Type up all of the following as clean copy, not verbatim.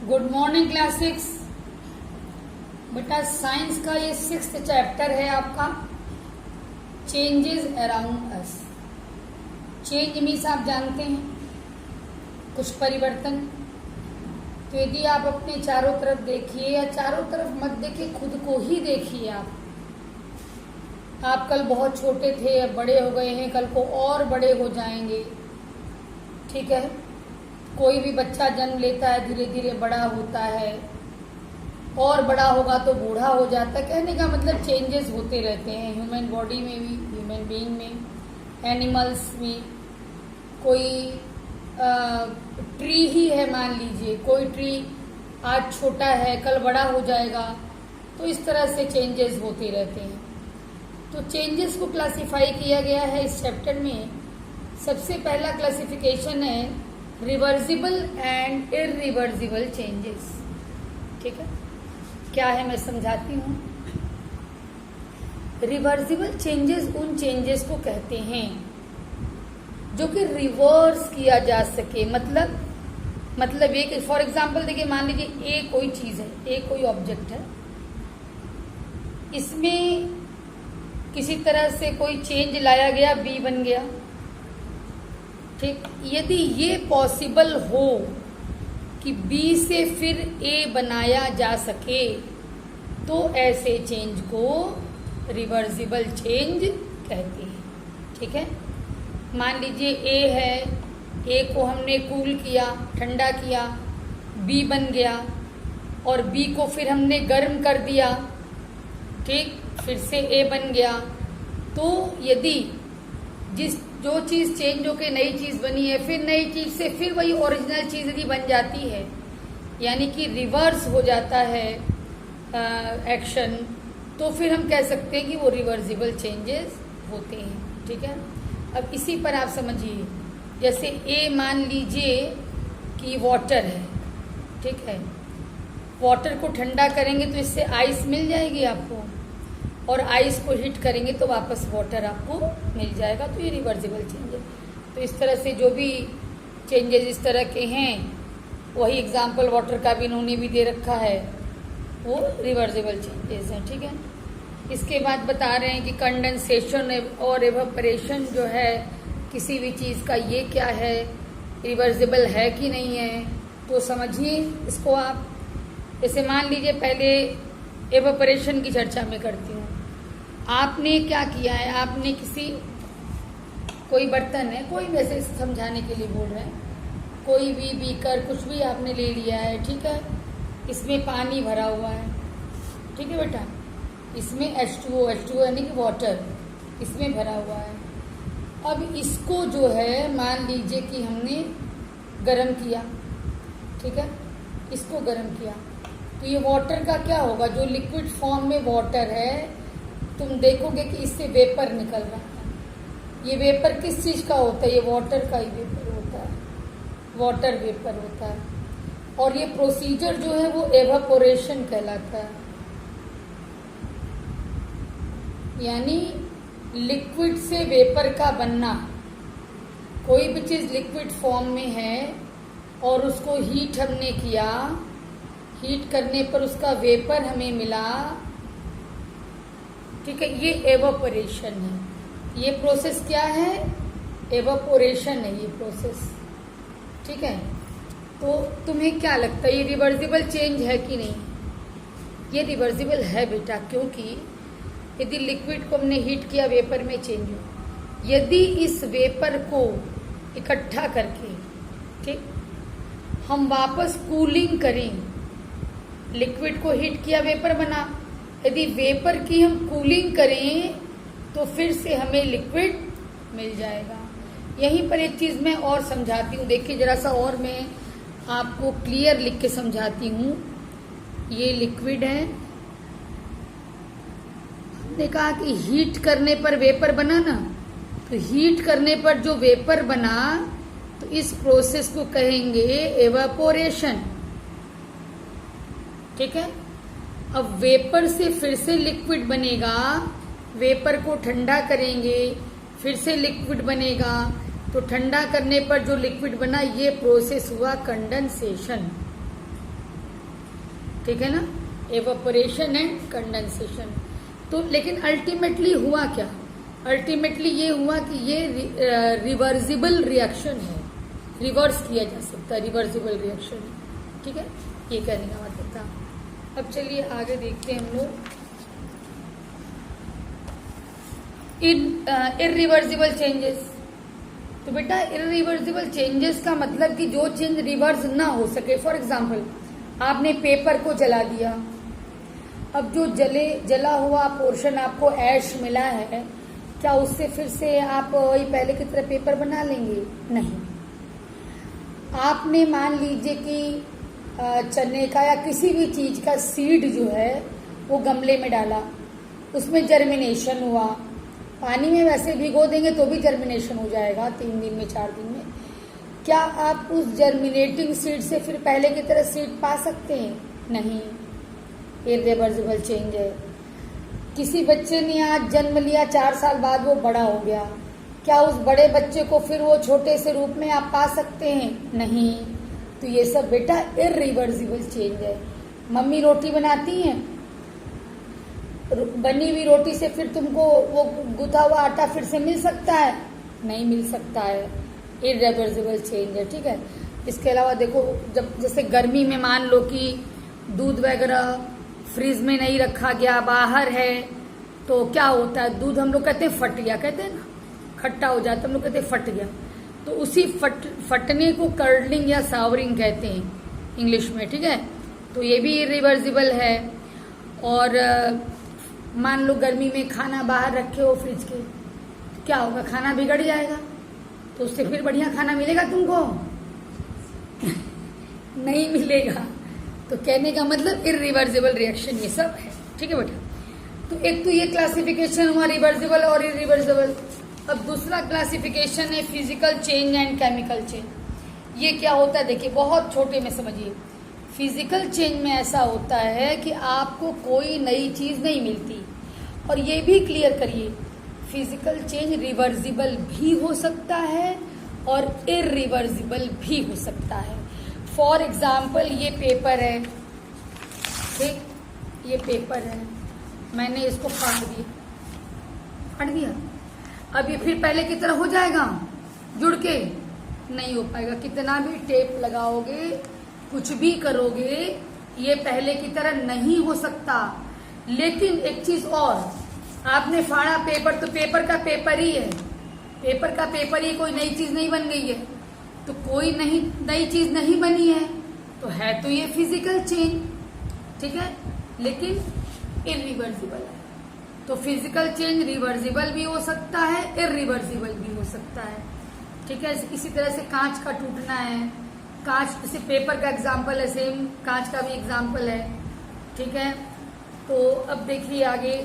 Good morning class 6। बेटा science का ये 6th चैप्टर है आपका, changes around us. Change means आप जानते हैं कुछ परिवर्तन। तो यदि आप अपने चारों तरफ देखिए या चारों तरफ मत देखिए, खुद को ही देखिए। आप कल बहुत छोटे थे, अब बड़े हो गए हैं, कल को और बड़े हो जाएंगे। ठीक है, कोई भी बच्चा जन्म लेता है, धीरे धीरे बड़ा होता है, और बड़ा होगा तो बूढ़ा हो जाता है। कहने का मतलब चेंजेस होते रहते हैं, ह्यूमन बॉडी में भी, ह्यूमन बीइंग में, एनिमल्स में। कोई ट्री ही है, मान लीजिए कोई ट्री आज छोटा है, कल बड़ा हो जाएगा। तो इस तरह से चेंजेस होते रहते हैं। तो चेंजेस को क्लासिफाई किया गया है इस चैप्टर में। सबसे पहला क्लासिफिकेशन है रिवर्सिबल एंड इरिवर्सिबल चेंजेस। ठीक है, क्या है मैं समझाती हूँ। रिवर्सिबल चेंजेस उन चेंजेस को कहते हैं जो कि रिवर्स किया जा सके। मतलब ये कि फॉर एग्जाम्पल देखिए, मान लीजिए ए कोई चीज है, ए कोई ऑब्जेक्ट है, इसमें किसी तरह से कोई चेंज लाया गया, बी बन गया। ठीक, यदि ये पॉसिबल हो कि बी से फिर ए बनाया जा सके तो ऐसे चेंज को रिवर्सिबल चेंज कहते हैं। ठीक है, मान लीजिए ए है, ए को हमने कूल किया, ठंडा किया, बी बन गया, और बी को फिर हमने गर्म कर दिया। ठीक, फिर से ए बन गया। तो यदि जो चीज चेंज होके नई चीज बनी है, फिर नई चीज से फिर वही ओरिजिनल चीज यदि बन जाती है, यानी कि रिवर्स हो जाता है एक्शन, तो फिर हम कह सकते हैं कि वो रिवर्सिबल चेंजेस होते हैं। ठीक है, अब इसी पर आप समझिए, जैसे ए मान लीजिए कि वाटर है। ठीक है, वाटर को ठंडा करेंगे तो इससे आइस मिल जाएगी आपको, और आइस को हीट करेंगे तो वापस वाटर आपको मिल जाएगा। तो ये रिवर्सिबल चेंज है। तो इस तरह से जो भी चेंजेस इस तरह के हैं, वही एग्जाम्पल वाटर का भी इन्होंने भी दे रखा है, वो रिवर्सिबल चेंजेस हैं। ठीक है, इसके बाद बता रहे हैं कि कंडेंसेशन और एवापोरेशन जो है किसी भी चीज़ का, ये क्या है, रिवर्सिबल है कि नहीं है। तो समझिए इसको आप। जैसे मान लीजिए, पहले एवापोरेशन की चर्चा में करती हूँ। आपने क्या किया है, आपने कोई बर्तन है, कोई वैसे समझाने के लिए बोल रहे हैं, कोई भी बीकर कुछ भी आपने ले लिया है। ठीक है, इसमें पानी भरा हुआ है। ठीक है बेटा, इसमें H2O यानी कि वाटर इसमें भरा हुआ है। अब इसको जो है, मान लीजिए कि हमने गरम किया। ठीक है, इसको गरम किया तो ये वाटर का क्या होगा, जो लिक्विड फॉर्म में वाटर है, तुम देखोगे कि इससे वेपर निकल रहा है। ये वेपर किस चीज का होता है, ये वाटर का ही वेपर होता है, वाटर वेपर होता है। और ये प्रोसीजर जो है वो एवापोरेशन कहलाता है, यानी लिक्विड से वेपर का बनना। कोई भी चीज लिक्विड फॉर्म में है और उसको हीट हमने किया, हीट करने पर उसका वेपर हमें मिला। ठीक है, ये एवापोरेशन है। ये प्रोसेस क्या है, एवापोरेशन है ये प्रोसेस। ठीक है, तो तुम्हें क्या लगता है, ये रिवर्सिबल चेंज है कि नहीं? ये रिवर्सिबल है बेटा, क्योंकि यदि लिक्विड को हमने हीट किया, वेपर में चेंज हो, यदि इस वेपर को इकट्ठा करके, ठीक, हम वापस कूलिंग करें, लिक्विड को हीट किया, वेपर बना, यदि वेपर की हम कूलिंग करें तो फिर से हमें लिक्विड मिल जाएगा। यहीं पर एक चीज मैं और समझाती हूँ, देखिए जरा सा, और मैं आपको क्लियर लिख के समझाती हूँ। ये लिक्विड है, हमने कहा कि हीट करने पर वेपर बना ना, तो हीट करने पर जो वेपर बना, तो इस प्रोसेस को कहेंगे एवापोरेशन। ठीक है, अब वेपर से फिर से लिक्विड बनेगा, वेपर को ठंडा करेंगे, फिर से लिक्विड बनेगा, तो ठंडा करने पर जो लिक्विड बना, ये प्रोसेस हुआ कंडेंसेशन। ठीक है ना, एवापोरेशन एंड कंडेंसेशन। तो लेकिन अल्टीमेटली हुआ क्या, अल्टीमेटली ये हुआ कि ये रिवर्सिबल रिएक्शन है, रिवर्स किया जा सकता है, रिवर्सिबल रिएक्शन है। ठीक है, ये कहने का मतलब था। अब चलिए आगे देखते हैं हम लोग। Irreversible changes. तो बेटा इरिवर्सिबल चेंजेस का मतलब कि जो चेंज रिवर्स ना हो सके। फॉर एग्जाम्पल आपने पेपर को जला दिया, अब जो जला हुआ पोर्शन आपको ऐश मिला है, क्या उससे फिर से आप वही पहले की तरह पेपर बना लेंगे? नहीं। आपने मान लीजिए कि चने का या किसी भी चीज का सीड जो है वो गमले में डाला, उसमें जर्मिनेशन हुआ, पानी में वैसे भिगो देंगे तो भी जर्मिनेशन हो जाएगा 3 दिन में 4 दिन में। क्या आप उस जर्मिनेटिंग सीड से फिर पहले की तरह सीड पा सकते हैं? नहीं, इरिवर्सिबल चेंज है। किसी बच्चे ने आज जन्म लिया, 4 साल बाद वो बड़ा हो गया, क्या उस बड़े बच्चे को फिर वो छोटे से रूप में आप पा सकते हैं? नहीं। तो ये सब बेटा इरिवर्सिबल चेंज है। मम्मी रोटी बनाती हैं, बनी हुई रोटी से फिर तुमको वो गुथा हुआ आटा फिर से मिल सकता है? नहीं मिल सकता है, इरिवर्सिबल चेंज है। ठीक है, इसके अलावा देखो, जब जैसे गर्मी में मान लो कि दूध वगैरह फ्रिज में नहीं रखा गया, बाहर है, तो क्या होता है, दूध हम लोग कहते हैं फट गया, कहते हैं ना, खट्टा हो जाता है, हम लोग कहते हैं फट गया। तो उसी फटने को कर्डलिंग या सावरिंग कहते हैं इंग्लिश में। ठीक है, तो ये भी इरिवर्सिबल है। और मान लो गर्मी में खाना बाहर रखे हो फ्रिज के, क्या होगा, खाना बिगड़ जाएगा, तो उससे फिर बढ़िया खाना मिलेगा तुमको? नहीं मिलेगा। तो कहने का मतलब इरिवर्सिबल रिएक्शन ये सब है। ठीक है बेटा, तो एक तो ये क्लासिफिकेशन हुआ रिवर्सिबल और इरिवर्सिबल। अब दूसरा क्लासिफिकेशन है physical change and chemical change. ये क्या होता है देखिए, बहुत छोटे में समझिए। फिजिकल चेंज में ऐसा होता है कि आपको कोई नई चीज नहीं मिलती, और ये भी क्लियर करिए, फिजिकल चेंज रिवर्सिबल भी हो सकता है और इरिवर्सिबल भी हो सकता है। फॉर एग्जाम्पल ये पेपर है, ठीक, ये पेपर है, मैंने इसको फाड़ दिया, अब ये फिर पहले की तरह हो जाएगा जुड़ के? नहीं हो पाएगा। कितना भी टेप लगाओगे, कुछ भी करोगे, ये पहले की तरह नहीं हो सकता। लेकिन एक चीज और, आपने फाड़ा पेपर, तो पेपर का पेपर ही है, पेपर का पेपर ही, कोई नई चीज नहीं बन गई है। तो कोई नई चीज नहीं बनी है, तो है तो ये फिजिकल चेंज, ठीक है, लेकिन इरिवर्सिबल है। तो फिजिकल चेंज रिवर्सिबल भी हो सकता है, इरिवर्सिबल भी हो सकता है। ठीक है, इसी तरह से कांच का टूटना है, कांच, जैसे पेपर का एग्जाम्पल है, सेम कांच का भी एग्जाम्पल है। ठीक है, तो अब देखिए आगे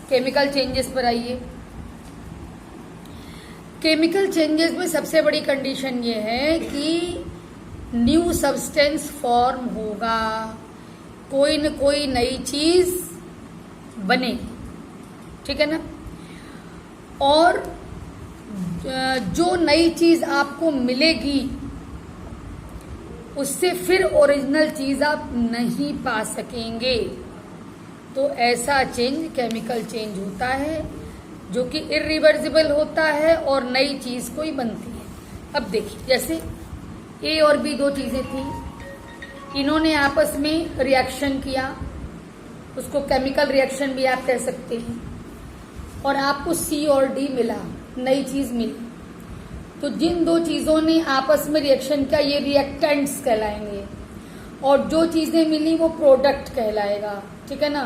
केमिकल चेंजेस पर आइए। केमिकल चेंजेस में सबसे बड़ी कंडीशन ये है कि न्यू सब्सटेंस फॉर्म होगा, कोई न कोई नई चीज बनेगी। ठीक है ना, और जो नई चीज आपको मिलेगी उससे फिर ओरिजिनल चीज आप नहीं पा सकेंगे। तो ऐसा चेंज केमिकल चेंज होता है जो कि इरिवर्सिबल होता है और नई चीज कोई बनती है। अब देखिए, जैसे ए और बी दो चीजें थी, इन्होंने आपस में रिएक्शन किया, उसको केमिकल रिएक्शन भी आप कह सकते हैं, और आपको सी और डी मिला, नई चीज मिली। तो जिन दो चीजों ने आपस में रिएक्शन किया, ये रिएक्टेंट्स कहलाएंगे, और जो चीजें मिली वो प्रोडक्ट कहलाएगा। ठीक है ना,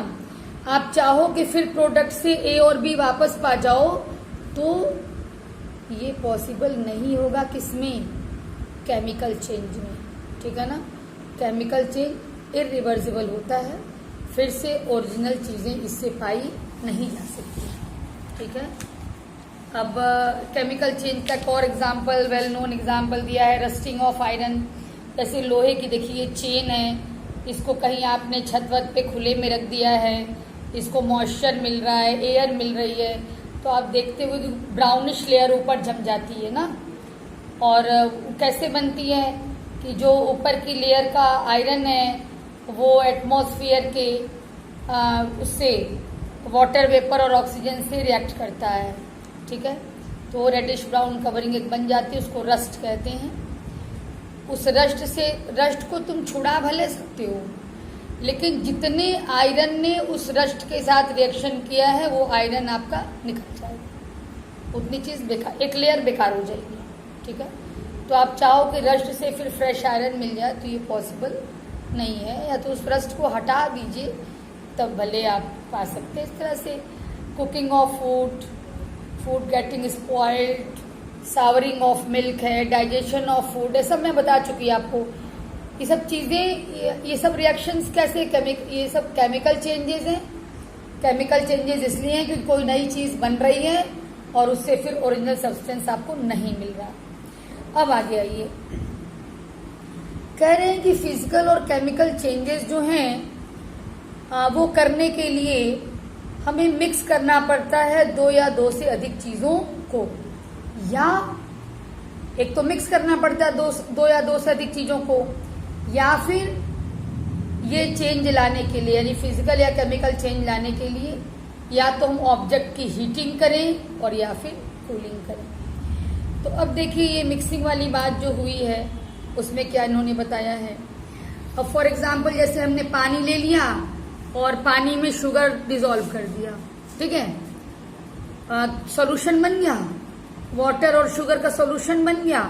आप चाहो कि फिर प्रोडक्ट से ए और बी वापस पा जाओ, तो ये पॉसिबल नहीं होगा। किसमें? केमिकल चेंज में। ठीक है ना, केमिकल चेंज इरिवर्सिबल होता है, फिर से ओरिजिनल चीजें इससे पाई नहीं जा सकती। ठीक है, अब केमिकल चेंज का एक और एग्जाम्पल, वेल नोन एग्जाम्पल दिया है, रस्टिंग ऑफ आयरन। जैसे लोहे की देखिए चेन है, इसको कहीं आपने छत वत पे खुले में रख दिया है, इसको मॉइस्चर मिल रहा है, एयर मिल रही है, तो आप देखते हुए ब्राउनिश लेयर ऊपर जम जाती है ना। और कैसे बनती है कि जो ऊपर की लेयर का आयरन है वो एटमॉस्फेयर के उससे वाटर वेपर और ऑक्सीजन से रिएक्ट करता है, ठीक है। तो रेडिश ब्राउन कवरिंग एक बन जाती है, उसको रस्ट कहते हैं। उस रस्ट को तुम छुड़ा भले सकते हो, लेकिन जितने आयरन ने उस रस्ट के साथ रिएक्शन किया है वो आयरन आपका निकल जाएगा, उतनी चीज़ बेकार, एक लेयर बेकार हो जाएगी, ठीक है। तो आप चाहो कि रस्ट से फिर फ्रेश आयरन मिल जाए तो ये पॉसिबल नहीं है, या तो उस रस्ट को हटा दीजिए तब भले आप पा सकते हैं। इस तरह से cooking of food getting spoiled, souring of milk है, डाइजेशन ऑफ फूड, ये सब मैं बता चुकी आपको। ये सब चीज़ें, ये सब रिएक्शंस कैसे, ये सब केमिकल चेंजेस हैं। केमिकल चेंजेस इसलिए हैं क्योंकि कोई नई चीज़ बन रही है और उससे फिर ओरिजिनल सब्सटेंस आपको नहीं मिल रहा। अब आगे आइए, कह रहे हैं कि फिजिकल और केमिकल चेंजेस जो हैं वो करने के लिए हमें मिक्स करना पड़ता है दो या दो से अधिक चीज़ों को, या एक तो मिक्स करना पड़ता है दो या दो से अधिक चीज़ों को, या फिर ये चेंज लाने के लिए यानी फिजिकल या केमिकल चेंज लाने के लिए या तो हम ऑब्जेक्ट की हीटिंग करें और या फिर कूलिंग करें। तो अब देखिए ये मिक्सिंग वाली बात जो हुई है उसमें क्या इन्होंने बताया है। अब फॉर एग्जाम्पल जैसे हमने पानी ले लिया और पानी में शुगर डिसॉल्व कर दिया, ठीक है, सॉल्यूशन बन गया, वाटर और शुगर का सॉल्यूशन बन गया,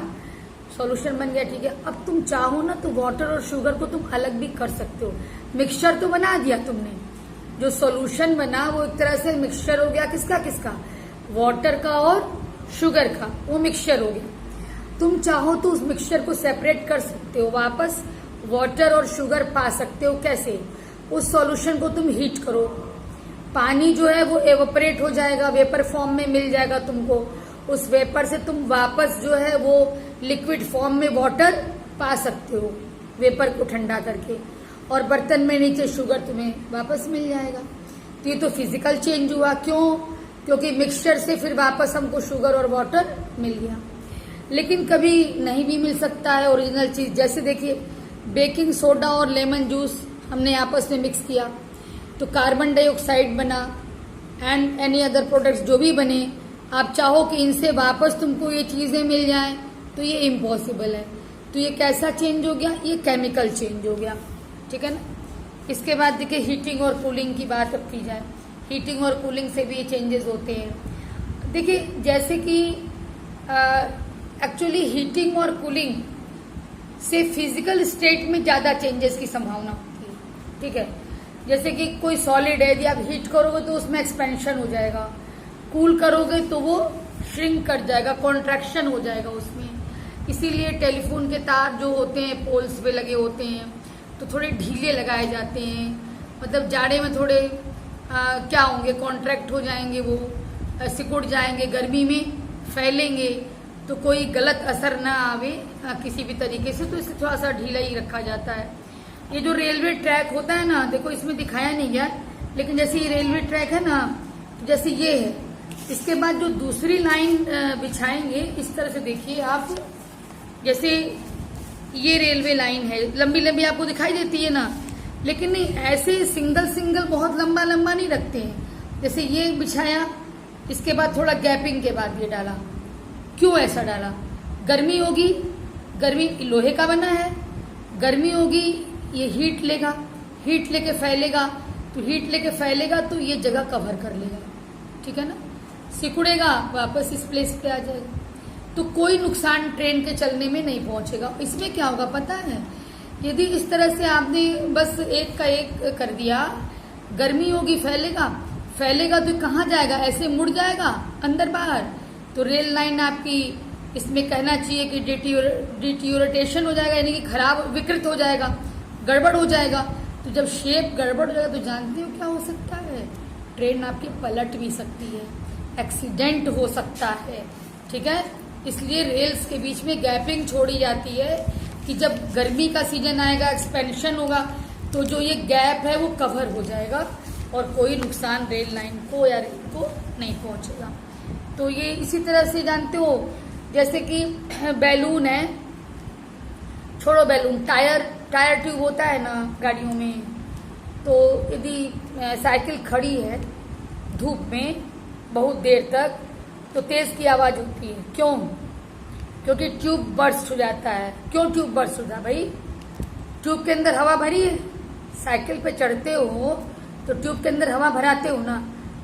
ठीक है। अब तुम चाहो ना तो वाटर और शुगर को तुम अलग भी कर सकते हो, मिक्सचर तो बना दिया तुमने, जो सॉल्यूशन बना वो एक तरह से मिक्सचर हो गया, किसका, वाटर का और शुगर का, वो मिक्सचर हो गया। तुम चाहो तो उस मिक्सचर को सेपरेट कर सकते हो, वापस वाटर और शुगर पा सकते हो। कैसे? उस सॉल्यूशन को तुम हीट करो, पानी जो है वो एवोपरेट हो जाएगा, वेपर फॉर्म में मिल जाएगा तुमको, उस वेपर से तुम वापस जो है वो लिक्विड फॉर्म में वाटर पा सकते हो वेपर को ठंडा करके, और बर्तन में नीचे शुगर तुम्हें वापस मिल जाएगा। तो ये तो फिजिकल चेंज हुआ, क्यों? क्योंकि मिक्सचर से फिर वापस हमको शुगर और वाटर मिल गया। लेकिन कभी नहीं भी मिल सकता है ओरिजिनल चीज, जैसे देखिए बेकिंग सोडा और लेमन जूस हमने आपस में मिक्स किया तो कार्बन डाइऑक्साइड बना, एंड एनी अदर प्रोडक्ट्स जो भी बने, आप चाहो कि इनसे वापस तुमको ये चीजें मिल जाएं तो ये इम्पॉसिबल है। तो ये कैसा चेंज हो गया? ये केमिकल चेंज हो गया, ठीक है ना। इसके बाद देखिए हीटिंग और कूलिंग की बात अब की जाए, हीटिंग और कूलिंग से भी ये चेंजेस होते हैं। देखिए जैसे कि एक्चुअली हीटिंग और कूलिंग से फिजिकल स्टेट में ज्यादा चेंजेस की संभावना होती है, ठीक है। जैसे कि कोई सॉलिड है, यदि आप हीट करोगे तो उसमें एक्सपेंशन हो जाएगा, कूल करोगे तो वो श्रिंक कर जाएगा, कॉन्ट्रैक्शन हो जाएगा उसमें। इसीलिए टेलीफोन के तार जो होते हैं पोल्स पे लगे होते हैं तो थोड़े ढीले लगाए जाते हैं, मतलब जाड़े में थोड़े क्या होंगे, कॉन्ट्रैक्ट हो जाएंगे, वो सिकुड़ जाएंगे, गर्मी में फैलेंगे तो कोई गलत असर ना आवे किसी भी तरीके से, तो इसे थोड़ा सा ढीला ही रखा जाता है। ये जो रेलवे ट्रैक होता है ना, देखो इसमें दिखाया नहीं गया, लेकिन जैसे ये रेलवे ट्रैक है ना, तो जैसे ये है, इसके बाद जो दूसरी लाइन बिछाएंगे इस तरह से, देखिए आप, जैसे ये रेलवे लाइन है, लंबी लंबी आपको दिखाई देती है ना, लेकिन नहीं ऐसे सिंगल बहुत लंबा नहीं रखते हैं। जैसे ये बिछाया, इसके बाद थोड़ा गैपिंग के बाद ये डाला, क्यों ऐसा डाला? गर्मी होगी, गर्मी लोहे का बना है, गर्मी होगी, ये हीट लेगा, हीट लेके फैलेगा, तो हीट लेके फैलेगा तो ये जगह कवर कर लेगा, ठीक है ना, सिकुड़ेगा, वापस इस प्लेस पे आ जाएगा, तो कोई नुकसान ट्रेन के चलने में नहीं पहुंचेगा। इसमें क्या होगा पता है? यदि इस तरह से आपने बस एक का एक कर दिया, गर्मी होगी, फैलेगा तो कहाँ जाएगा? ऐसे मुड़ जाएगा अंदर बाहर, तो रेल लाइन आपकी, इसमें कहना चाहिए कि डिट्यूरेटेशन हो जाएगा, यानी कि खराब, विकृत हो जाएगा, गड़बड़ हो जाएगा। तो जब शेप गड़बड़ हो जाएगा तो जानते हो क्या हो सकता है? ट्रेन आपकी पलट भी सकती है, एक्सीडेंट हो सकता है, ठीक है। इसलिए रेल्स के बीच में गैपिंग छोड़ी जाती है कि जब गर्मी का सीजन आएगा, एक्सपेंशन होगा, तो जो ये गैप है वो कवर हो जाएगा और कोई नुकसान रेल लाइन को या रेल को नहीं पहुंचेगा। तो ये इसी तरह से जानते हो, जैसे कि बैलून है, छोड़ो बैलून, टायर ट्यूब होता है ना गाड़ियों में, तो यदि साइकिल खड़ी है धूप में बहुत देर तक तो तेज की आवाज होती है। क्यों? क्योंकि ट्यूब बर्स्ट हो जाता है। क्यों ट्यूब बर्स्ट होता है भाई? ट्यूब के अंदर हवा भरी है, साइकिल पे चढ़ते हो तो ट्यूब के अंदर हवा भराते हो ना,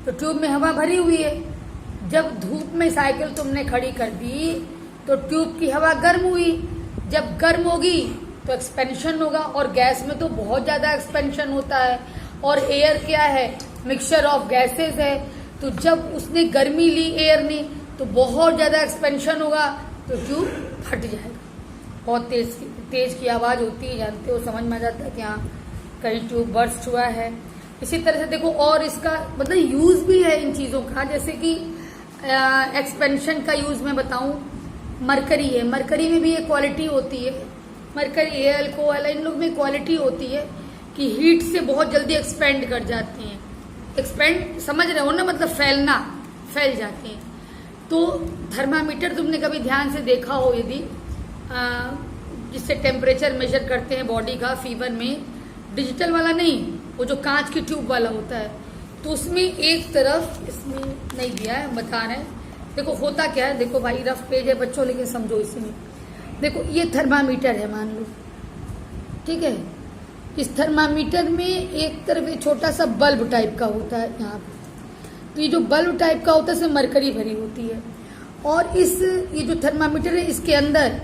तो ट्यूब में हवा भरी हुई है। जब धूप में साइकिल तुमने खड़ी कर दी तो ट्यूब की हवा गर्म हुई, जब गर्म होगी तो एक्सपेंशन होगा, और गैस में तो बहुत ज्यादा एक्सपेंशन होता है, और एयर क्या है? मिक्सचर ऑफ गैसेस है। तो जब उसने गर्मी ली एयर ने तो बहुत ज्यादा एक्सपेंशन होगा, तो ट्यूब फट जाएगा। बहुत तेज की आवाज होती है, जानते हो, समझ में आ जाता है कि हाँ कहीं ट्यूब बर्स्ट हुआ है। इसी तरह से देखो, और इसका मतलब यूज भी है इन चीजों का, जैसे कि एक्सपेंशन का यूज मैं बताऊं, मरकरी है, मरकरी में भी एक क्वालिटी होती है, मरकरी है, अल्कोहल, इन लोग में क्वालिटी होती है कि हीट से बहुत जल्दी एक्सपेंड कर जाती हैं। एक्सपेंड समझ रहे हो ना, मतलब फैलना, फैल जाती हैं। तो थर्मामीटर तुमने कभी ध्यान से देखा हो, यदि जिससे टेम्परेचर मेजर करते हैं बॉडी का फीवर में, डिजिटल वाला नहीं, वो जो कांच की ट्यूब वाला होता है, तो उसमें एक तरफ, इसमें नहीं दिया है, बता रहे हैं, देखो होता क्या है, देखो भाई रफ पेज है बच्चों, लेकिन समझो इसमें, देखो ये थर्मामीटर है मान लो, ठीक है। इस थर्मामीटर में एक तरफ ये छोटा सा बल्ब टाइप का होता है यहाँ पे, तो ये जो बल्ब टाइप का होता है इसमें मरकरी भरी होती है, और ये जो थर्मामीटर है इसके अंदर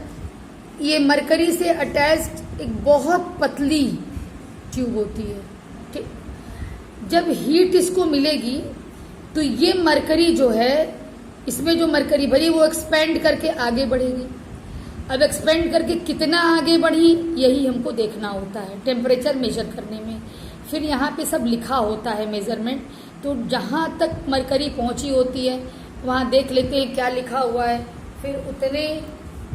ये मरकरी से अटैच्ड एक बहुत पतली ट्यूब होती है, ठीक। जब हीट इसको मिलेगी तो ये मरकरी जो है, इसमें जो मरकरी भरी वो एक्सपेंड करके आगे बढ़ेगी। अब एक्सपेंड करके कितना आगे बढ़ी, यही हमको देखना होता है टेम्परेचर मेजर करने में। फिर यहाँ पे सब लिखा होता है मेजरमेंट, तो जहाँ तक मरकरी पहुँची होती है वहाँ देख लेते हैं क्या लिखा हुआ है, फिर उतने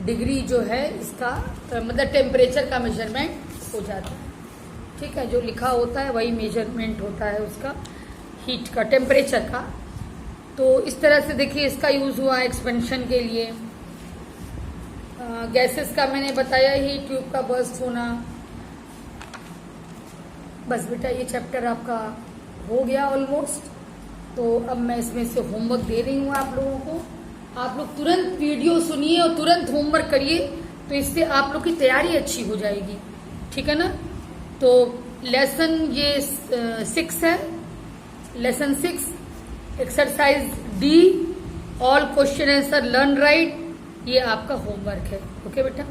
डिग्री जो है इसका मतलब टेम्परेचर का मेजरमेंट हो जाता है, ठीक है। जो लिखा होता है वही मेजरमेंट होता है उसका, हीट का, टेम्परेचर का। तो इस तरह से देखिए इसका यूज हुआ एक्सपेंशन के लिए। गैसेस का मैंने बताया ही, ट्यूब का बर्स्ट होना। बस बेटा ये चैप्टर आपका हो गया ऑलमोस्ट। तो अब मैं इसमें से होमवर्क दे रही हूँ आप लोगों को, आप लोग तुरंत वीडियो सुनिए और तुरंत होमवर्क करिए, तो इससे आप लोग की तैयारी अच्छी हो जाएगी, ठीक है ना। तो लेसन ये 6 है, lesson 6 exercise D, all question answer learn right, ये आपका होमवर्क है। ओके बेटा।